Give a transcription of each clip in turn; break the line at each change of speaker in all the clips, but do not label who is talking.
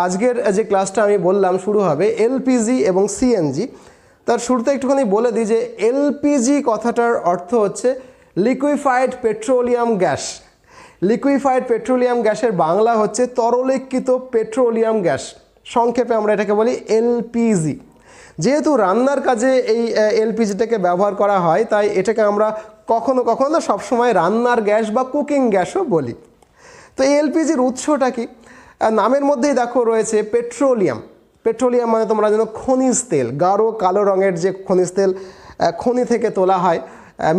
আজকের যে ক্লাসটা আমি বললাম শুরু হবে এলপিজি এবং সিএনজি। তার শুরুতে একটুখানি বলে দিই যে এলপিজি কথাটার অর্থ হচ্ছে liquefied petroleum gas. Liquefied petroleum গ্যাসের বাংলা হচ্ছে তরলীকৃত পেট্রোলিয়াম গ্যাস, সংক্ষেপে আমরা এটাকে বলি এলপিজি। যেহেতু রান্নার কাজে এই এলপিজিটাকে ব্যবহার করা হয়, তাই এটাকে আমরা কখনো কখনো না সবসময় রান্নার গ্যাস বা কুকিং গ্যাসও বলি। তো এই এলপিজির উৎসটা কি? নামের মধ্যেই দেখো রয়েছে পেট্রোলিয়াম। পেট্রোলিয়াম মানে তোমরা জানো খনিজ তেল, গাঢ় কালো রঙের যে খনিজ তেল খনি থেকে তোলা হয়,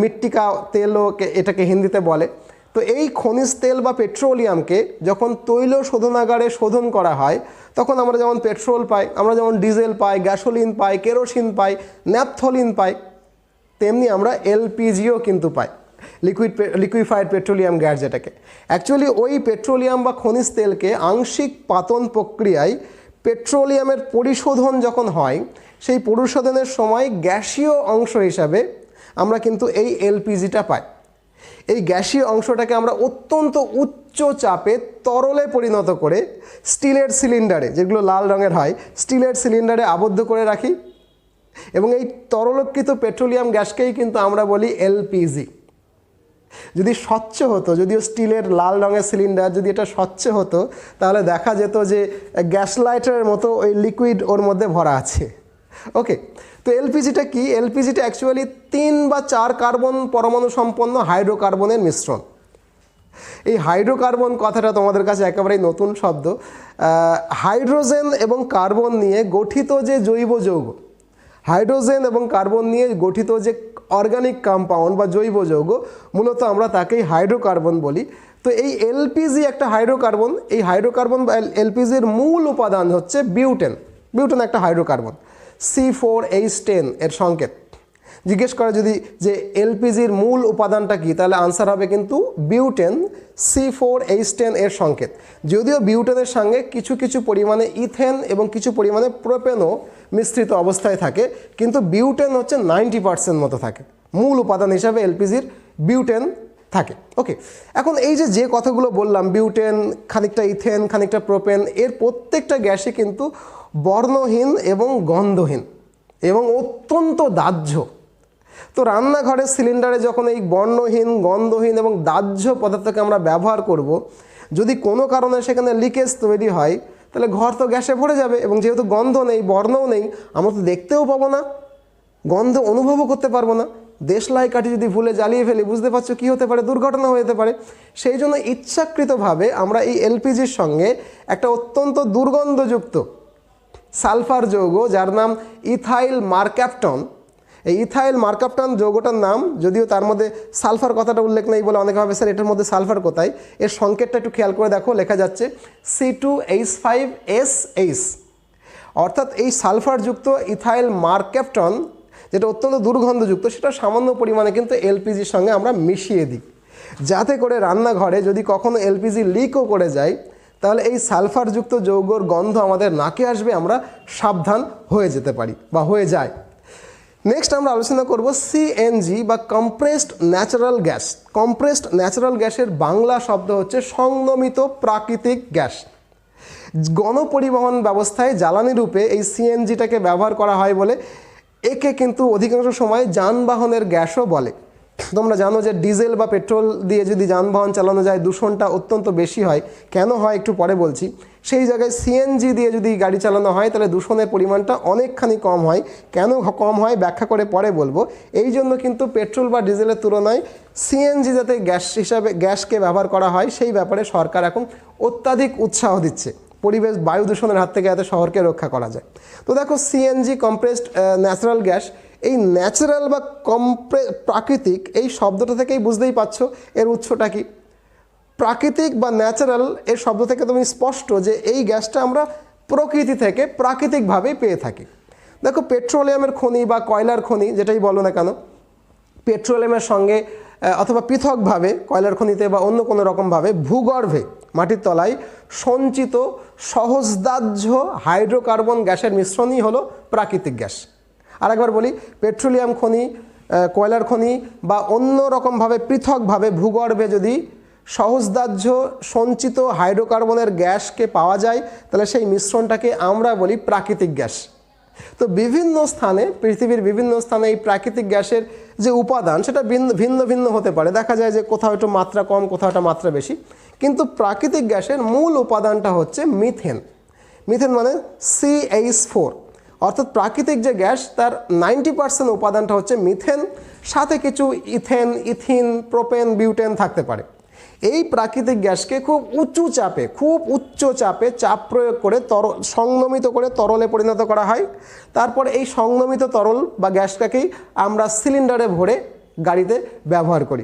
মিট্টিকা তেলও এটাকে হিন্দিতে বলে। তো এই খনিজ তেল বা পেট্রোলিয়ামকে যখন তৈল শোধনাগারে শোধন করা হয়, তখন আমরা যেমন পেট্রোল পাই, আমরা যেমন ডিজেল পাই, গ্যাসোলিন পাই, কেরোসিন পাই, ন্যাপথলিন পাই, তেমনি আমরা এলপিজিও কিন্তু পাই, লিকুইফাইড পেট্রোলিয়াম গ্যাস যেটাকে। অ্যাকচুয়ালি ওই পেট্রোলিয়াম বা খনিজ তেলকে আংশিক পাতন প্রক্রিয়ায় পেট্রোলিয়ামের পরিশোধন যখন হয়, সেই পরিশোধনের সময় গ্যাসীয় অংশ হিসাবে আমরা কিন্তু এই এলপিজিটা পাই। এই গ্যাসীয় অংশটাকে আমরা অত্যন্ত উচ্চ চাপে তরলে পরিণত করে স্টিলের সিলিন্ডারে, যেগুলো লাল রঙের হয়, স্টিলের সিলিন্ডারে আবদ্ধ করে রাখি এবং এই তরলীকৃত পেট্রোলিয়াম গ্যাসকেই কিন্তু আমরা বলি এলপিজি। যদি স্বচ্ছ হতো, যদিও স্টিলের লাল রঙের সিলিন্ডার, যদি এটা স্বচ্ছ হতো তাহলে দেখা যেত যে গ্যাস লাইটারের মতো ওই লিকুইড ওর মধ্যে ভরা আছে। ওকে, তো এলপিজিটা কি? এলপিজিটা অ্যাকচুয়ালি 3 বা 4 কার্বন পরমাণু সম্পন্ন হাইড্রোকার্বনের মিশ্রণ। এই হাইড্রোকার্বন কথাটা তোমাদের কাছে একেবারেই নতুন শব্দ। হাইড্রোজেন এবং কার্বন নিয়ে গঠিত যে জৈব যৌগ, হাইড্রোজেন এবং কার্বন নিয়ে গঠিত যে অর্গানিক কম্পাউন্ড বা জৈব যৌগ, মূলত আমরা তাকেই হাইড্রোকার্বন বলি। তো এই এলপিজি একটা হাইড্রোকার্বন। এই হাইড্রোকার্বন বা এলপিজির মূল উপাদান হচ্ছে বিউটেন। বিউটেন একটা হাইড্রোকার্বন, C4H10 এর সংকেত। জিজ্ঞেস করে যদি যে এলপিজির মূল উপাদানটা কি, তাহলে আনসার হবে কিন্তু বিউটেন, C4H10 এর সংকেত। যদিও বিউটেনের সঙ্গে কিছু কিছু পরিমাণে ইথেন এবং কিছু পরিমাণে প্রোপেনও মিশ্রিত অবস্থায় থাকে, কিন্তু বিউটেন হচ্ছে 90% মতো থাকে। মূল উপাদান হিসাবে এলপিজির বিউটেন থাকে। ওকে, এখন এই যে কথাগুলো বললাম, বিউটেন, খানিকটা ইথেন, খানিকটা প্রোপেন, এর প্রত্যেকটা গ্যাসই কিন্তু বর্ণহীন এবং গন্ধহীন এবং অত্যন্ত দাহ্য। তো রান্নাঘরের সিলিন্ডারে যখন এই বর্ণহীন, গন্ধহীন এবং দাহ্য পদার্থকে আমরা ব্যবহার করব, যদি কোনো কারণে সেখানে লিকেজ তৈরি হয়, তাহলে ঘর তো গ্যাসে ভরে যাবে এবং যেহেতু গন্ধ নেই, বর্ণও নেই, আমরা তো দেখতেও পাবো না, গন্ধ অনুভবও করতে পারবো না। দেশলাই কাঠি যদি ভুলে জ্বালিয়ে ফেলি, বুঝতে পারছো কী হতে পারে, দুর্ঘটনা হয়ে যেতে পারে। সেই জন্য ইচ্ছাকৃতভাবে আমরা এই এলপিজির সঙ্গে একটা অত্যন্ত দুর্গন্ধযুক্ত সালফার যৌগ, যার নাম ইথাইল মারক্যাপটন, এই ইথাইল মারক্যাপটন যৌগটার নাম, যদিও তার মধ্যে সালফার কথাটা উল্লেখ নেই বলে অনেকে ভাবে স্যার এটার মধ্যে সালফার কোথায়, এর সংকেতটা একটু খেয়াল করে দেখো, লেখা যাচ্ছে C2H5SH। অর্থাৎ এই সালফারযুক্ত ইথাইল মারক্যাপটন, যেটা অত্যন্ত দুর্গন্ধযুক্ত, সেটা সামান্য পরিমাণে কিন্তু এলপিজির সঙ্গে আমরা মিশিয়ে দিই, যাতে করে রান্নাঘরে যদি কখনো এলপিজি লিকও করে যায়, তাহলে এই সালফারযুক্ত যৌগর গন্ধ আমাদের নাকে আসবে, আমরা সাবধান হয়ে যেতে পারি বা হয়ে যায়। নেক্সট আমরা আলোচনা করব সিএনজি বা compressed natural gas. Compressed natural গ্যাসের বাংলা শব্দ হচ্ছে সংনমিত প্রাকৃতিক গ্যাস। গণপরিবহন ব্যবস্থায় জ্বালানি রূপে এই সিএনজিটাকে ব্যবহার করা হয় বলে একে কিন্তু অধিকাংশ সময় যানবাহনের গ্যাসও বলে। তোমরা জানো যে ডিজেল বা পেট্রোল দিয়ে যদি যানবাহন চালানো যায়, দূষণটা অত্যন্ত বেশি হয়। কেন হয় একটু পরে বলছি। সেই জায়গায় সিএনজি দিয়ে যদি গাড়ি চালানো হয়, তাহলে দূষণের পরিমাণটা অনেকখানি কম হয়। কেন কম হয় ব্যাখ্যা করে পরে বলবো। এই জন্য কিন্তু পেট্রোল বা ডিজেলের তুলনায় সিএনজি যাতে গ্যাস হিসাবে গ্যাসকে ব্যবহার করা হয়, সেই ব্যাপারে সরকার এখন অত্যাধিক উৎসাহ দিচ্ছে, পরিবেশ বায়ু দূষণের হাত থেকে যাতে শহরকে রক্ষা করা যায়। তো দেখো, সিএনজি কম্প্রেসড ন্যাচারাল গ্যাস, এই ন্যাচারাল বা প্রাকৃতিক, এই শব্দটা থেকেই বুঝতেই পারছো এর উৎসটা কি। প্রাকৃতিক বা ন্যাচারাল এর শব্দ থেকে তুমি স্পষ্ট যে এই গ্যাসটা আমরা প্রকৃতি থেকে প্রাকৃতিকভাবেই পেয়ে থাকি। দেখো, পেট্রোলিয়ামের খনি বা কয়লার খনি যেটাই বলো না কেন, পেট্রোলিয়ামের সঙ্গে অথবা পৃথকভাবে কয়লার খনিতে বা অন্য কোনো রকমভাবে ভূগর্ভে মাটির তলায় সঞ্চিত সহজদাহ্য হাইড্রোকার্বন গ্যাসের মিশ্রণই হলো প্রাকৃতিক গ্যাস। আরেকবার বলি, পেট্রোলিয়াম খনি, কয়লার খনি বা অন্য রকমভাবে পৃথকভাবে ভূগর্ভে যদি সহজদাহ্য সঞ্চিত হাইড্রোকার্বনের গ্যাসকে পাওয়া যায়, তাহলে সেই মিশ্রণটাকে আমরা বলি প্রাকৃতিক গ্যাস। তো বিভিন্ন স্থানে, পৃথিবীর বিভিন্ন স্থানে এই প্রাকৃতিক গ্যাসের যে উপাদান সেটা ভিন্ন ভিন্ন হতে পারে। দেখা যায় যে কোথাও একটু মাত্রা কম, কোথাও একটা মাত্রা বেশি, কিন্তু প্রাকৃতিক গ্যাসের মূল উপাদানটা হচ্ছে মিথেন। মিথেন মানে CH4, অর্থাৎ প্রাকৃতিক যে গ্যাস তার 90% উপাদানটা হচ্ছে মিথেন, সাথে কিছু ইথেন, ইথিন, প্রোপেন, বিউটেন থাকতে পারে। এই প্রাকৃতিক গ্যাসকে খুব উচ্চ চাপে চাপ প্রয়োগ করে সংনমিত করে তরলে পরিণত করা হয়। তারপর এই সংনমিত তরল বা গ্যাসটাকেই আমরা সিলিন্ডারে ভরে গাড়িতে ব্যবহার করি।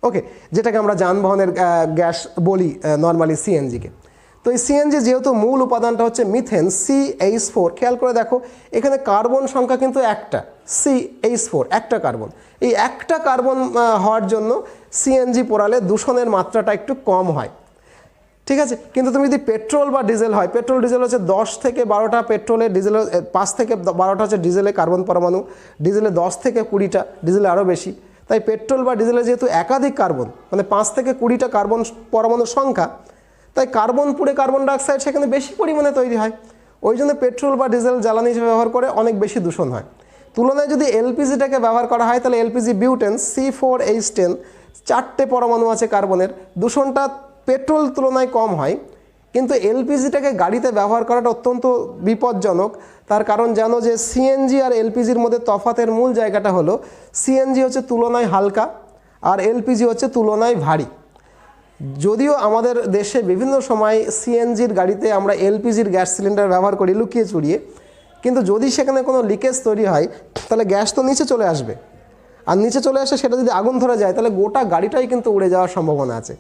ওকে, যেটাকে আমরা যানবাহনের গ্যাস বলি নর্মালি সিএনজিকে। তো এই সিএনজি যেহেতু মূল উপাদানটা হচ্ছে মিথেন CH4, খেয়াল করে দেখো এখানে কার্বন সংখ্যা কিন্তু একটা, CH4 একটা কার্বন। এই একটা কার্বন হওয়ার জন্য সিএনজি পোড়ালে দূষণের মাত্রাটা একটু কম হয়, ঠিক আছে। কিন্তু তুমি যদি পেট্রোল বা ডিজেল হয়, পেট্রোল ডিজেল হচ্ছে 10 থেকে 12টা পেট্রোলে, ডিজেলে 5 থেকে 12টা হচ্ছে ডিজেলে কার্বন পরমাণু, ডিজেলে 10 থেকে 20টা, ডিজেলে আরও বেশি। তাই পেট্রোল বা ডিজেলে যেহেতু একাধিক কার্বন, মানে 5 থেকে 20টা কার্বন পরমাণুর সংখ্যা, তাই কার্বন পুড়ে কার্বন ডাইঅক্সাইড সেখানে বেশি পরিমাণে তৈরি হয়। ওই জন্য পেট্রোল বা ডিজেল জ্বালানি হিসেবে ব্যবহার করে অনেক বেশি দূষণ হয়। তুলনায় যদি এলপিজিটাকে ব্যবহার করা হয়, তাহলে এলপিজি বিউটেন C4H10, 4টে পরমাণু আছে কার্বনের, দূষণটা পেট্রোল তুলনায় কম হয়। কিন্তু এলপিজিটাকে গাড়িতে ব্যবহার করাটা অত্যন্ত বিপজ্জনক। তার কারণ জানো যে সিএনজি আর এলপিজির মধ্যে তফাতের মূল জায়গাটা হলো সিএনজি হচ্ছে তুলনায় হালকা আর এলপিজি হচ্ছে তুলনায় ভারী। যদিও আমাদের দেশে বিভিন্ন সময় সিএনজির গাড়িতে আমরা এলপিজির গ্যাস সিলিন্ডার ব্যবহার করি লুকিয়ে চুরিয়ে, কিন্তু যদি সেখানে কোনো লিকেজ তৈরি হয় তাহলে গ্যাস তো নিচে চলে আসবে, আর নিচে চলে আসে সেটা যদি আগুন ধরে যায় তাহলে গোটা গাড়িটাই কিন্তু উড়ে যাওয়ার সম্ভাবনা আছে।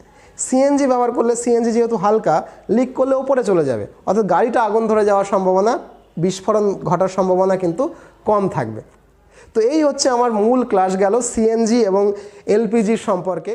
সিএনজি ব্যবহার করলে সিএনজি যেহেতু হালকা, লিক করলে উপরে চলে যাবে, অর্থাৎ গাড়িটা আগুন ধরে যাওয়ার সম্ভাবনা, বিস্ফোরণ ঘটার সম্ভাবনা কিন্তু কম থাকবে। তো এই হচ্ছে আমার মূল ক্লাস গেল সিএনজি এবং এলপিজির সম্পর্কে।